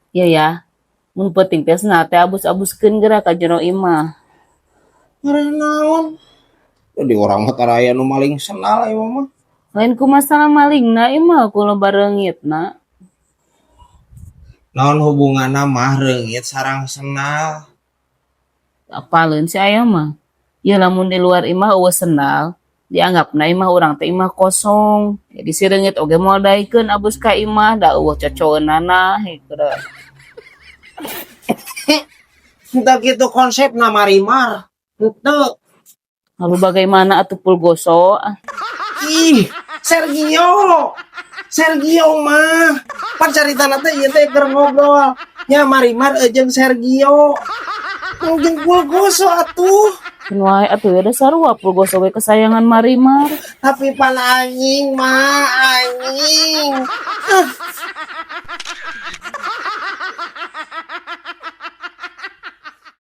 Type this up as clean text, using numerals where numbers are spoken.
Iya ya, mun penting teh cenah teh abus-abuskeun geura ka jero imah. Ngarana naon? Jadi orang mah tara aya nu maling senal ieu mah. Lain ku masalah malingna imah ku loba reungitna. Naon hubunganna mah reungit sareng senal? Apaleun si aya mah. Ieu lamun di luar imah eueuh sendal, dianggapna imah urang teh imah kosong. Jadi si reungit oge moal daekeun abus ka imah da eueuh cocoeunana heuh. Entah gitu konsepna Marimar. Henteu. Lalu bagaimana atuh Pulgoso? Ih, Sergio. Sergio mah. Pan caritana teh ieu teh keur ngobrol. Nya Marimar jeung Sergio. Jeung Pulgoso atuh. Can wae atuh ya dasar sarua Pulgoso we kesayangan Marimar. Tapi pan anjing mah anjing.